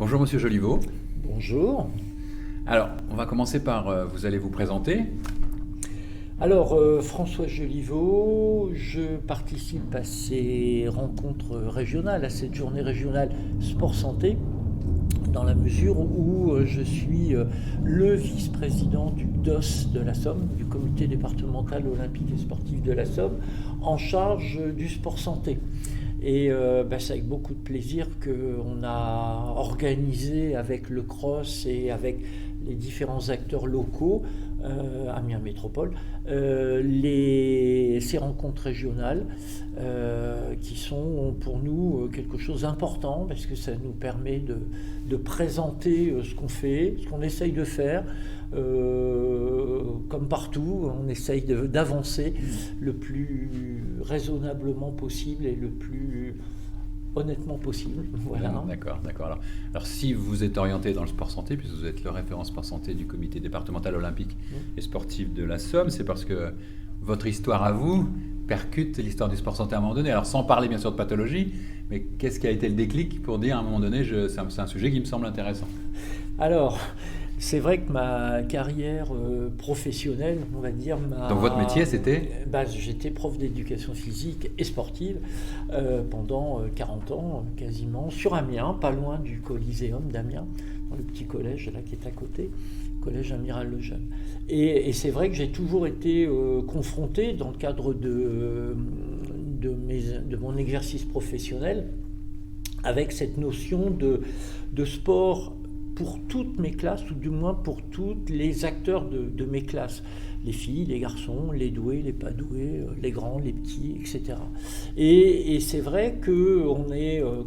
Bonjour Monsieur Joliveau. Bonjour. Alors, on va commencer par, vous allez vous présenter. Alors, François Joliveau, je participe à ces rencontres régionales, à cette journée régionale sport-santé, dans la mesure où je suis le vice-président du DOS de la Somme, du comité départemental olympique et sportif de la Somme, en charge du sport-santé. Et c'est avec beaucoup de plaisir qu'on a organisé avec le CROSS et avec les différents acteurs locaux, Amiens Métropole, ces rencontres régionales qui sont pour nous quelque chose d'important parce que ça nous permet de présenter ce qu'on fait, ce qu'on essaye de faire. Comme partout, on essaye d'avancer le plus raisonnablement possible et le plus honnêtement possible. Voilà. D'accord. Alors, si vous êtes orienté dans le sport santé, puisque vous êtes le référent sport santé du comité départemental olympique et sportif de la Somme, c'est parce que votre histoire à vous percute l'histoire du sport santé à un moment donné. Alors, sans parler bien sûr de pathologie, mais qu'est-ce qui a été le déclic pour dire à un moment donné, c'est un sujet qui me semble intéressant? Alors, c'est vrai que ma carrière professionnelle, on va dire... Donc votre métier, c'était j'étais prof d'éducation physique et sportive pendant 40 ans, quasiment, sur Amiens, pas loin du Coliséum d'Amiens, dans le petit collège là, qui est à côté, collège Amiral Lejeune. Et c'est vrai que j'ai toujours été confronté, dans le cadre de mon exercice professionnel, avec cette notion de sport pour toutes mes classes, ou du moins pour tous les acteurs de mes classes. Les filles, les garçons, les doués, les pas doués, les grands, les petits, etc. Et c'est vrai que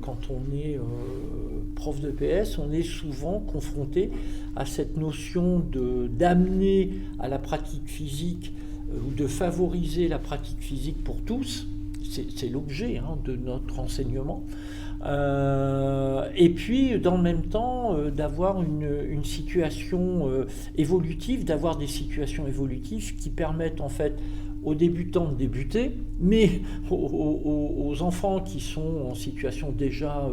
quand on est prof de PS, on est souvent confronté à cette notion d'amener à la pratique physique ou de favoriser la pratique physique pour tous. C'est l'objet de notre enseignement. Et puis, dans le même temps, d'avoir une situation évolutive, d'avoir des situations évolutives qui permettent en fait aux débutants de débuter, mais aux enfants qui sont en situation déjà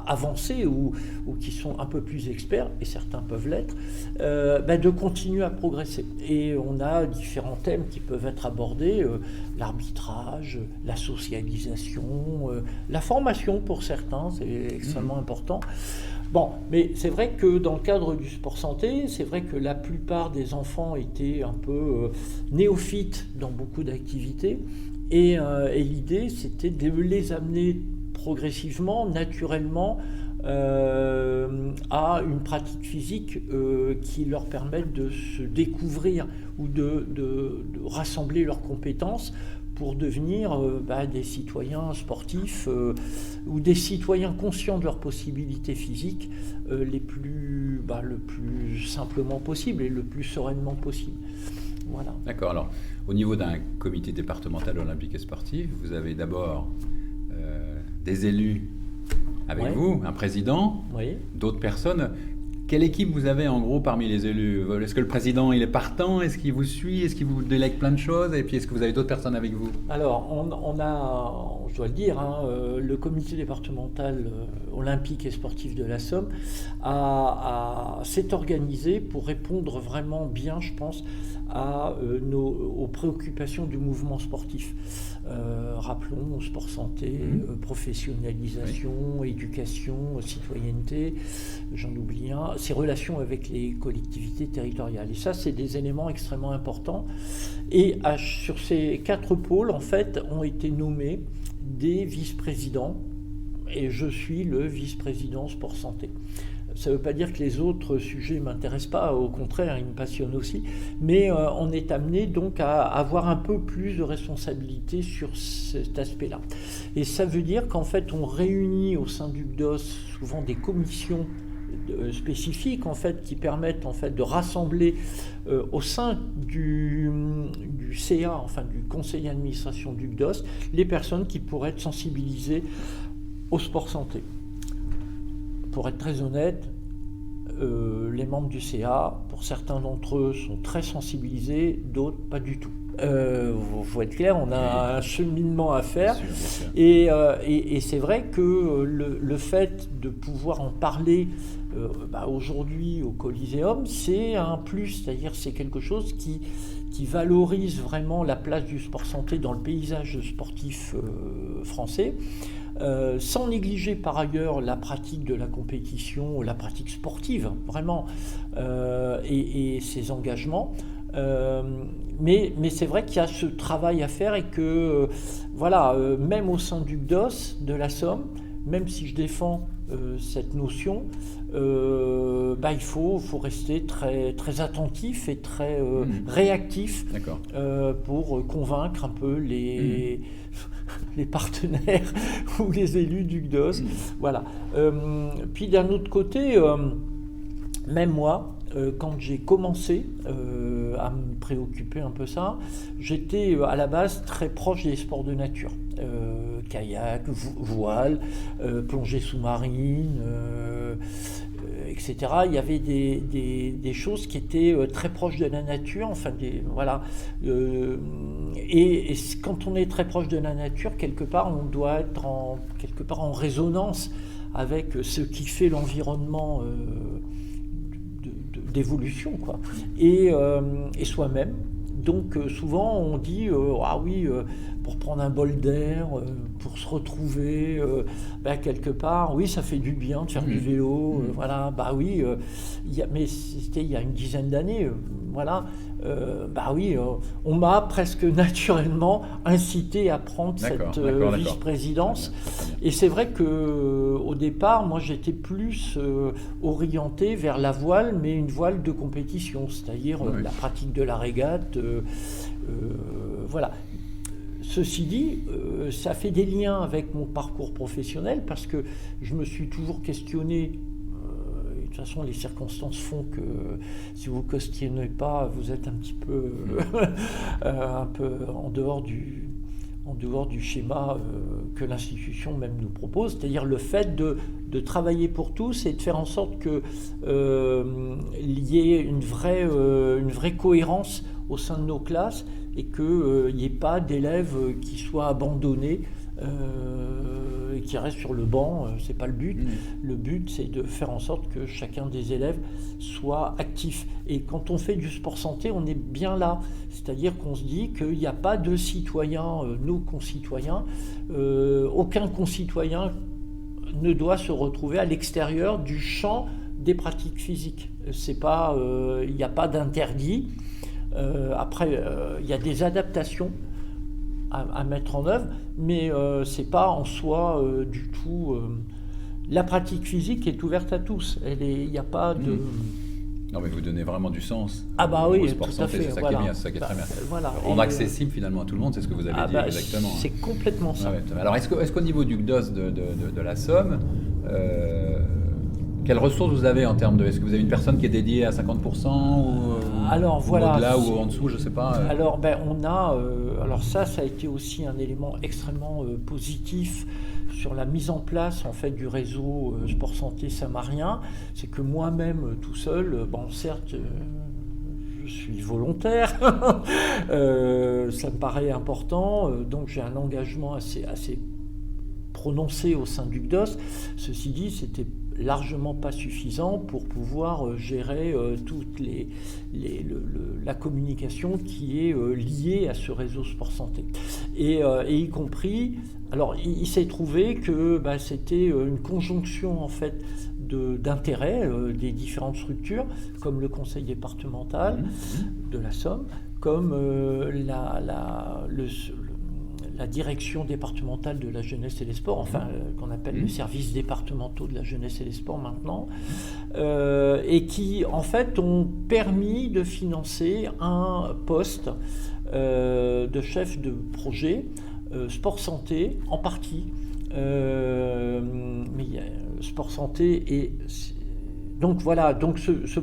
avancée ou qui sont un peu plus experts, et certains peuvent l'être, de continuer à progresser. Et on a différents thèmes qui peuvent être abordés, l'arbitrage, la socialisation, la formation pour certains, c'est extrêmement important. Bon, mais c'est vrai que dans le cadre du sport santé, c'est vrai que la plupart des enfants étaient un peu néophytes dans beaucoup d'activités et l'idée c'était de les amener progressivement, naturellement à une pratique physique qui leur permette de se découvrir ou de rassembler leurs compétences pour devenir des citoyens sportifs ou des citoyens conscients de leurs possibilités physiques le plus simplement possible et le plus sereinement possible. Voilà. D'accord. Alors, au niveau d'un comité départemental olympique et sportif, vous avez d'abord des élus avec vous, un président, d'autres personnes. Quelle équipe vous avez en gros parmi les élus? Est-ce que le président il est partant? Est-ce qu'il vous suit? Est-ce qu'il vous délègue plein de choses? Et puis est-ce que vous avez d'autres personnes avec vous? Alors on a, je dois le dire, le comité départemental olympique et sportif de la Somme s'est organisé pour répondre vraiment bien, je pense, aux préoccupations du mouvement sportif. Rappelons sport santé, professionnalisation, éducation, citoyenneté, j'en oublie un, ces relations avec les collectivités territoriales. Et ça, c'est des éléments extrêmement importants. Et sur ces 4 pôles, en fait, ont été nommés des vice-présidents, et je suis le vice-président sport santé. Ça ne veut pas dire que les autres sujets ne m'intéressent pas, au contraire, ils me passionnent aussi, mais on est amené donc à avoir un peu plus de responsabilité sur cet aspect-là. Et ça veut dire qu'en fait, on réunit au sein du CDOS souvent des commissions spécifiques en fait, qui permettent en fait, de rassembler au sein du CA, enfin du conseil d'administration du CDOS, les personnes qui pourraient être sensibilisées au sport santé. Pour être très honnête, les membres du CA, pour certains d'entre eux, sont très sensibilisés, d'autres pas du tout. faut être clair, on a un cheminement à faire. Bien sûr. Et c'est vrai que le fait de pouvoir en parler aujourd'hui au Coliseum, c'est un plus, c'est-à-dire c'est quelque chose qui valorise vraiment la place du sport santé dans le paysage sportif français, sans négliger par ailleurs la pratique de la compétition, la pratique sportive, vraiment, et ses engagements. Mais c'est vrai qu'il y a ce travail à faire et que, même au sein du CDOS de la Somme, même si je défends cette notion, il faut rester très, très attentif et très réactif pour convaincre un peu les partenaires ou les élus du CDOS. Voilà. Puis d'un autre côté, même moi, quand j'ai commencé à me préoccuper un peu ça, j'étais à la base très proche des sports de nature. Kayak, voile, plongée sous-marine, etc. Il y avait des choses qui étaient très proches de la nature, et quand on est très proche de la nature, quelque part, on doit être en résonance avec ce qui fait l'environnement d'évolution, quoi. Et soi-même. Donc souvent on dit pour prendre un bol d'air, pour se retrouver quelque part, oui, ça fait du bien de faire du vélo, mais c'était il y a une dizaine d'années, on m'a presque naturellement incité à prendre cette vice-présidence. Et c'est vrai qu'au départ, moi j'étais plus orienté vers la voile, mais une voile de compétition, c'est-à-dire la pratique de la régate. Ceci dit, ça fait des liens avec mon parcours professionnel parce que je me suis toujours questionné. De toute façon, les circonstances font que si vous ne questionnez pas, vous êtes un petit peu, un peu en dehors du schéma que l'institution même nous propose, c'est-à-dire le fait de travailler pour tous et de faire en sorte qu'il y ait une vraie cohérence au sein de nos classes et qu'il n'y ait pas d'élèves qui soient abandonnés et qui restent sur le banc. C'est pas le but. Le but, c'est de faire en sorte que chacun des élèves soit actif. Et quand on fait du sport santé, on est bien là. C'est-à-dire qu'on se dit qu'il n'y a pas de citoyens, nos concitoyens. Aucun concitoyen ne doit se retrouver à l'extérieur du champ des pratiques physiques. C'est pas, il n'y a pas d'interdit. Après, il y a des adaptations à mettre en œuvre, mais c'est pas en soi du tout. La pratique physique est ouverte à tous. Il n'y a pas de. Non, mais vous donnez vraiment du sens. Au sport tout à santé, fait. c'est ça qui est bien, c'est ça qui est très bien. Rendre accessible finalement à tout le monde, c'est ce que vous avez dit exactement. C'est complètement ça. Alors, est-ce qu'au niveau du CDOS de la Somme, quelles ressources vous avez en termes de... Est-ce que vous avez une personne qui est dédiée à 50% ou au-delà ou en dessous, je ne sais pas. Alors, on a... ça a été aussi un élément extrêmement positif sur la mise en place en fait, du réseau Sport Santé Samarien. C'est que moi-même, tout seul, certes... je suis volontaire, ça me paraît important, donc j'ai un engagement assez prononcé au sein du CDOS. Ceci dit, c'était largement pas suffisant pour pouvoir gérer toute la communication qui est liée à ce réseau sport santé. Et y compris, alors il s'est trouvé que c'était une conjonction en fait d'intérêts des différentes structures, comme le conseil départemental de la Somme, comme la direction départementale de la jeunesse et des sports, qu'on appelle les services départementaux de la jeunesse et des sports maintenant, et qui en fait ont permis de financer un poste de chef de projet sport santé en partie, mais sport santé et donc voilà, donc ce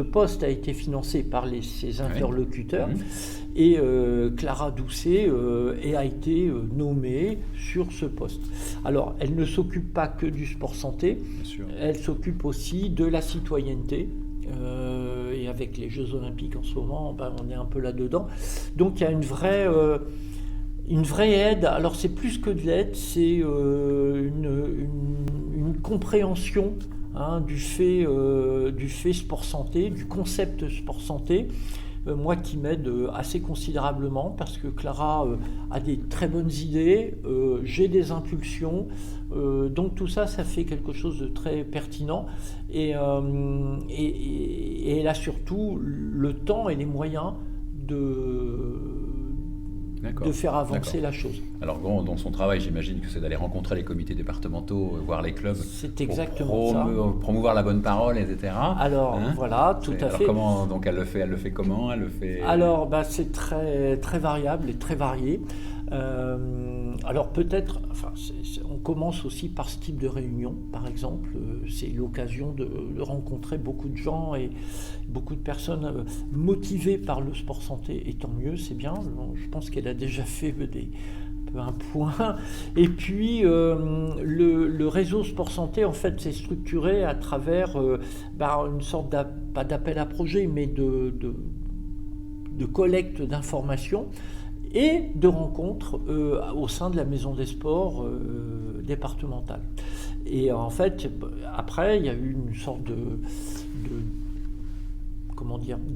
poste a été financé par ses interlocuteurs. Et Clara Doucet a été nommée sur ce poste. Alors, elle ne s'occupe pas que du sport santé, elle s'occupe aussi de la citoyenneté et avec les Jeux Olympiques en ce moment, on est un peu là-dedans. Donc il y a une vraie aide. Alors c'est plus que de l'aide, c'est une compréhension du fait sport santé, du concept sport santé. Moi qui m'aide assez considérablement parce que Clara a des très bonnes idées, j'ai des impulsions, donc tout ça fait quelque chose de très pertinent et elle a surtout le temps et les moyens de faire avancer la chose. Alors dans son travail, j'imagine que c'est d'aller rencontrer les comités départementaux, voir les clubs. C'est exactement ça. Promouvoir la bonne parole, etc. Alors voilà, tout à fait. Comment donc elle le fait comment? Elle le fait. Alors c'est très très variable et très varié. Alors peut-être, on commence aussi par ce type de réunion, par exemple. C'est l'occasion de rencontrer beaucoup de gens et beaucoup de personnes motivées par le sport santé, et tant mieux, c'est bien. Je pense qu'elle a déjà fait un point. Et puis le réseau sport santé, en fait, s'est structuré à travers une sorte pas d'appel à projet, mais de collecte d'informations et de rencontres au sein de la maison des sports départementale. Et en fait, après, il y a eu une sorte de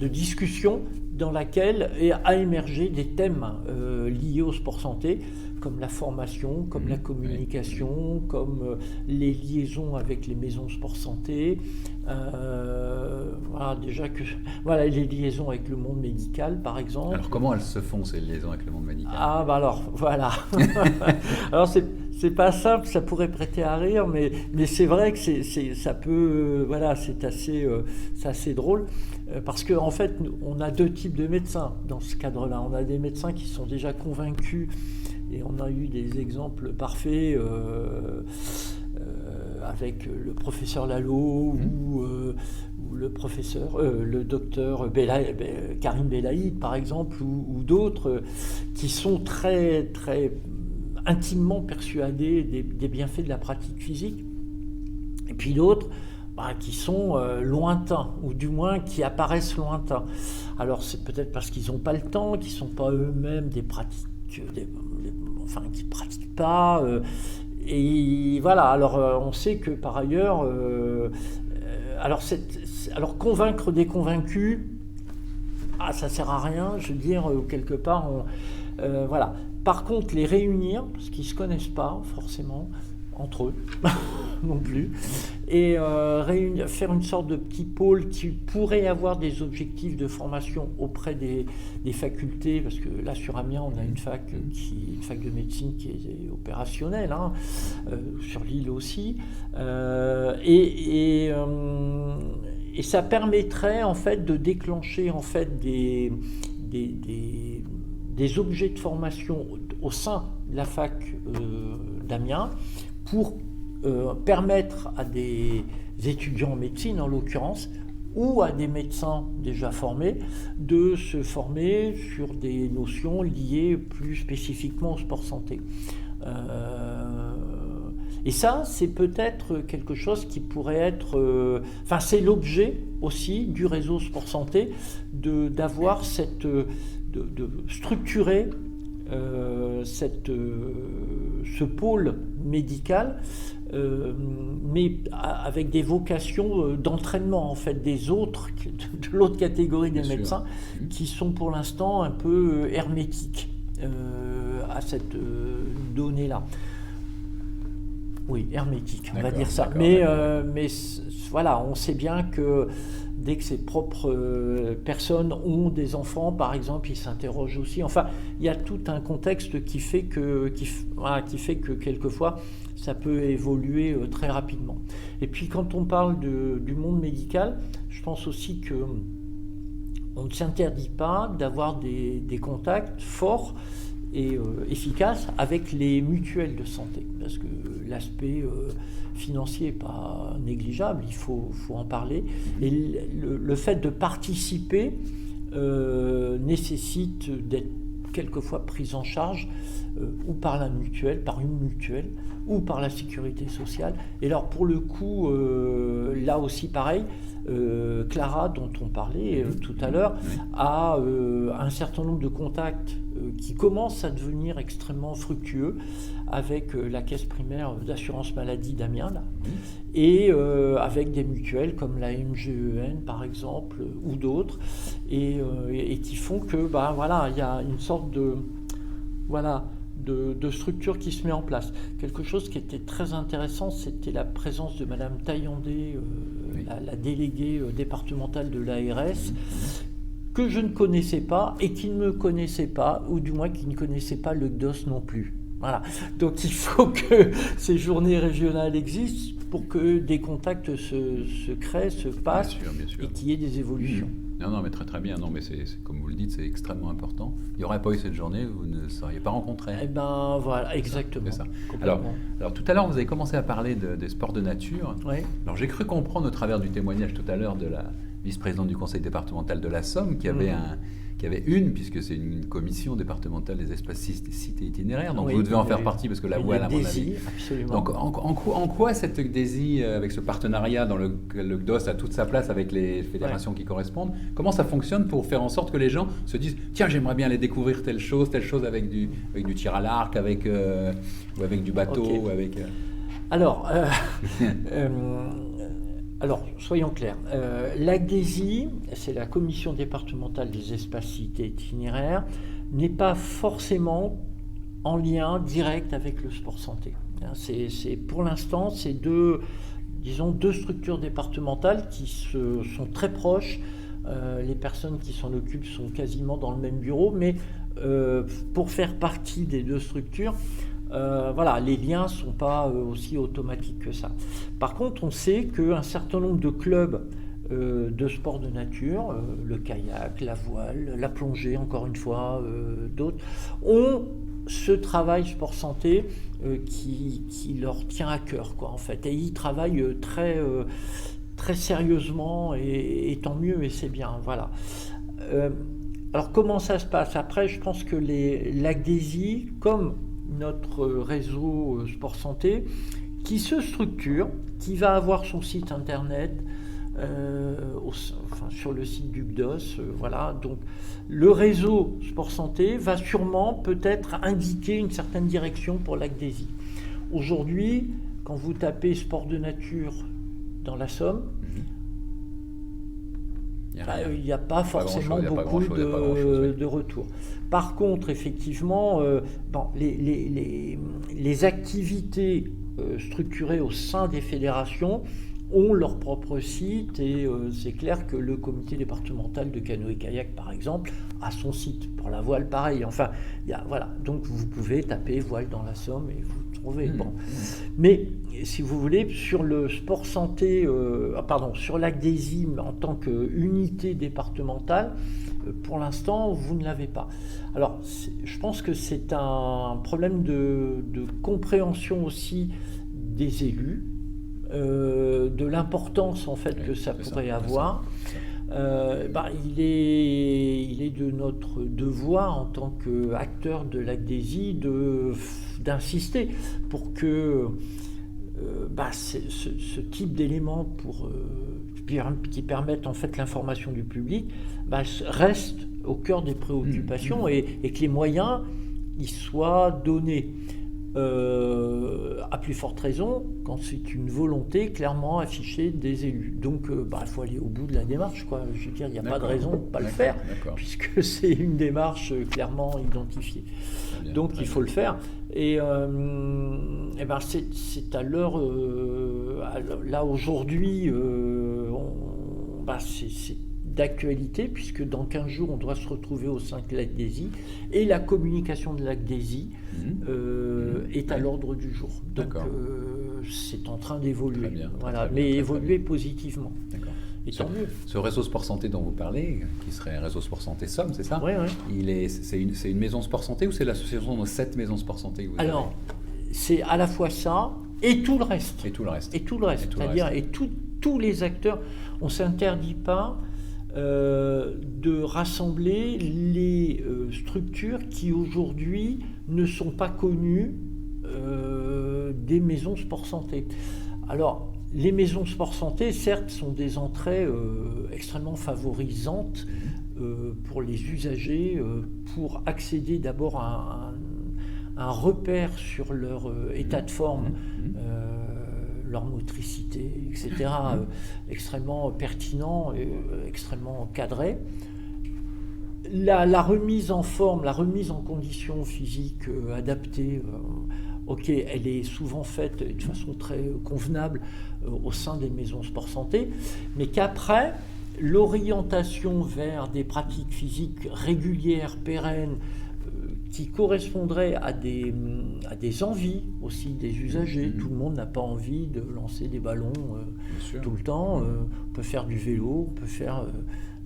discussion dans laquelle a émergé des thèmes liés au sport santé, comme la formation, comme la communication, comme les liaisons avec les maisons sport santé, les liaisons avec le monde médical, par exemple. Alors comment elles se font, ces liaisons avec le monde médical? Alors alors c'est pas simple, ça pourrait prêter à rire, mais c'est vrai que ça peut, c'est assez drôle, parce qu'en fait, on a deux types de médecins dans ce cadre-là. On a des médecins qui sont déjà convaincus, et on a eu des exemples parfaits avec le professeur Lalo ou le docteur Karim Belaïd, par exemple, ou d'autres qui sont très, très intimement persuadés des bienfaits de la pratique physique. Et puis d'autres qui sont lointains, ou du moins qui apparaissent lointains. Alors c'est peut-être parce qu'ils n'ont pas le temps, qu'ils ne sont pas eux-mêmes des pratiques, qui ne pratiquent pas. Et voilà, alors on sait que par ailleurs, alors convaincre des convaincus, ça ne sert à rien, je veux dire, quelque part, voilà. Par contre, les réunir, parce qu'ils ne se connaissent pas forcément, entre eux non plus, et faire une sorte de petit pôle qui pourrait avoir des objectifs de formation auprès des facultés, parce que là sur Amiens on a une fac de médecine qui est opérationnelle, sur l'île aussi, et ça permettrait en fait de déclencher en fait des objets de formation au sein de la fac d'Amiens pour permettre à des étudiants en médecine, en l'occurrence, ou à des médecins déjà formés, de se former sur des notions liées plus spécifiquement au sport santé. Et ça, c'est peut-être quelque chose qui pourrait être... c'est l'objet aussi du réseau sport santé, d'avoir de structurer ce pôle médical, mais avec des vocations d'entraînement en fait de l'autre catégorie des médecins, qui sont pour l'instant un peu hermétiques à cette donnée-là. Oui, hermétique, on va dire ça. Mais voilà, on sait bien que dès que ses propres personnes ont des enfants, par exemple, ils s'interrogent aussi. Enfin, il y a tout un contexte qui fait que quelquefois, ça peut évoluer très rapidement. Et puis, quand on parle du monde médical, je pense aussi qu'on ne s'interdit pas d'avoir des contacts forts et efficace avec les mutuelles de santé, parce que l'aspect financier n'est pas négligeable, il faut en parler, et le fait de participer nécessite d'être quelquefois prises en charge ou par la mutuelle, par une mutuelle, ou par la sécurité sociale. Et alors pour le coup, là aussi pareil, Clara, dont on parlait tout à l'heure, a un certain nombre de contacts qui commencent à devenir extrêmement fructueux avec la caisse primaire d'assurance maladie d'Amiens, là, et avec des mutuelles comme la MGEN par exemple, ou d'autres, et qui font que voilà, il y a une sorte de structure qui se met en place. Quelque chose qui était très intéressant, c'était la présence de Madame Taillandé, la déléguée départementale de l'ARS, que je ne connaissais pas et qui ne me connaissait pas, ou du moins qui ne connaissait pas le GDOS non plus. Voilà. Donc il faut que ces journées régionales existent pour que des contacts se créent, se passent, bien sûr. Et qu'il y ait des évolutions. Non, mais très très bien. Non, mais c'est comme vous le dites, c'est extrêmement important. Il n'y aurait pas eu cette journée, vous ne seriez pas rencontrés. Eh ben voilà, exactement. C'est ça. Alors tout à l'heure, vous avez commencé à parler des sports de nature. Oui. Alors j'ai cru comprendre au travers du témoignage tout à l'heure de la vice-présidente du conseil départemental de la Somme, qui avait puisque c'est une commission départementale des espaces cités itinéraires, donc vous devez en faire partie parce que la voile, à mon avis. Absolument. Donc en quoi cette DESI, avec ce partenariat dans lequel le GDOS a toute sa place avec les fédérations qui correspondent, comment ça fonctionne pour faire en sorte que les gens se disent tiens, j'aimerais bien aller découvrir telle chose avec du tir à l'arc, ou avec du bateau, avec. Alors, soyons clairs, l'ACDESI, c'est la commission départementale des espaces cités itinéraires, n'est pas forcément en lien direct avec le sport santé. Pour l'instant, c'est deux structures départementales qui sont très proches. Les personnes qui s'en occupent sont quasiment dans le même bureau, mais pour faire partie des deux structures, les liens ne sont pas aussi automatiques que ça. Par contre, on sait qu'un certain nombre de clubs de sport de nature, le kayak, la voile, la plongée, encore une fois, d'autres, ont ce travail sport santé qui leur tient à cœur, en fait. Et ils travaillent très, très sérieusement, et tant mieux, et c'est bien. Voilà. Alors, comment ça se passe ? Après, je pense que l'ACDESI, comme notre réseau sport santé, qui se structure, qui va avoir son site internet sur le site du GDOS, donc le réseau sport santé va sûrement peut-être indiquer une certaine direction pour l'ACDESI. Aujourd'hui, quand vous tapez sport de nature dans la Somme, il n'y a pas forcément beaucoup de retours. Par contre, effectivement, les activités structurées au sein des fédérations ont leur propre site, et c'est clair que le comité départemental de canoë-kayak, par exemple, a son site. Pour la voile, pareil. Enfin, donc vous pouvez taper voile dans la Somme et vous trouvez. Mais si vous voulez, sur le sport santé, sur l'ACDESI en tant qu'unité départementale, pour l'instant, vous ne l'avez pas. Alors, je pense que c'est un problème de compréhension aussi des élus, de l'importance en fait que ça pourrait avoir. Il est de notre devoir en tant qu'acteur de l'ACDESI d'insister pour que ce type d'éléments qui permettent en fait l'information du public reste au cœur des préoccupations, et que les moyens y soient donnés. À plus forte raison quand c'est une volonté clairement affichée des élus. Donc il faut aller au bout de la démarche, Je veux dire, il n'y a pas de raison de ne pas le faire, puisque c'est une démarche clairement identifiée. Donc il faut le faire. Et c'est à l'heure là aujourd'hui, c'est d'actualité, puisque dans 15 jours on doit se retrouver au sein de l'ACDESI, et la communication de l'ACDESI est à l'ordre du jour. Donc c'est en train d'évoluer, mais évoluer positivement. Et tant mieux. Ce réseau sport santé dont vous parlez, qui serait Réseau Sport Santé Somme, c'est ça ? Oui. C'est une maison sport santé, ou c'est l'association de 7 maisons sport santé que vous avez ? Alors, c'est à la fois ça et tout le reste. Et tout le reste. C'est-à-dire tous les acteurs. On ne s'interdit pas de rassembler les structures qui aujourd'hui ne sont pas connues des maisons sport santé. Alors, les maisons sport santé, certes, sont des entrées extrêmement favorisantes pour les usagers, pour accéder d'abord à un repère sur leur état de forme, leur motricité, etc., extrêmement pertinent et extrêmement cadré. La remise en forme, la remise en conditions physiques adaptées, ok, elle est souvent faite de façon très convenable au sein des maisons sport santé, mais qu'après, l'orientation vers des pratiques physiques régulières, pérennes, qui correspondraient à des envies aussi des usagers. Tout le monde n'a pas envie de lancer des ballons tout le temps. On peut faire du vélo, on peut faire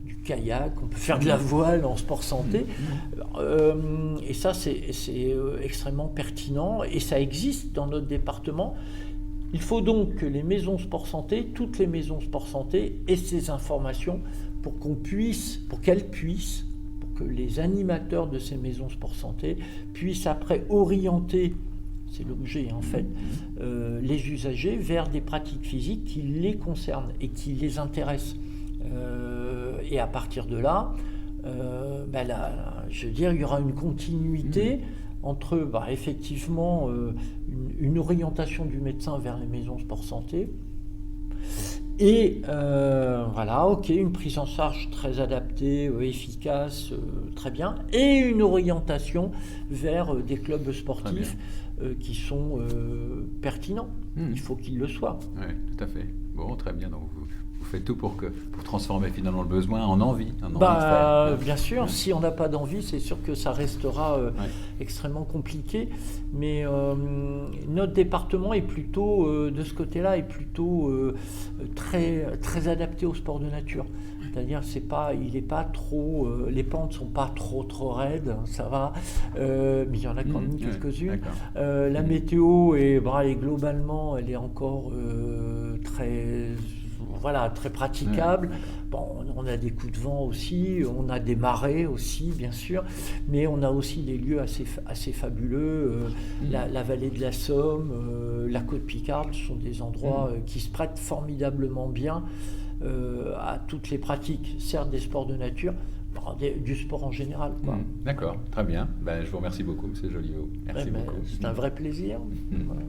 du kayak, on peut faire de la voile en sport santé. Et ça, c'est extrêmement pertinent et ça existe dans notre département. Il faut donc que les maisons sport santé, toutes les maisons sport santé, aient ces informations pour qu'elles puissent, que les animateurs de ces maisons sport santé puissent après orienter, c'est l'objet en fait, les usagers vers des pratiques physiques qui les concernent et qui les intéressent. Et à partir de là, je veux dire, il y aura une continuité entre effectivement une orientation du médecin vers les maisons sport santé, et une prise en charge très adaptée, efficace, très bien, et une orientation vers des clubs sportifs qui sont pertinents. Il faut qu'ils le soient. Oui, tout à fait. Bon, très bien. Donc vous faites tout pour transformer finalement le besoin en envie. De faire. Bien sûr, si on n'a pas d'envie, c'est sûr que ça restera extrêmement compliqué. Mais notre département est plutôt, de ce côté-là, est plutôt très, très adapté au sport de nature. C'est-à-dire, il est pas trop, les pentes sont pas trop raides, ça va, mais il y en a quand même quelques-unes. La météo est globalement, elle est encore très praticable. Bon, on a des coups de vent aussi, on a des marées aussi, bien sûr, mais on a aussi des lieux assez fabuleux. La vallée de la Somme, la côte Picarde sont des endroits qui se prêtent formidablement bien à toutes les pratiques, certes des sports de nature, du sport en général. D'accord, très bien. Je vous remercie beaucoup, M. Joliveau. Merci beaucoup. C'est un vrai plaisir. Voilà.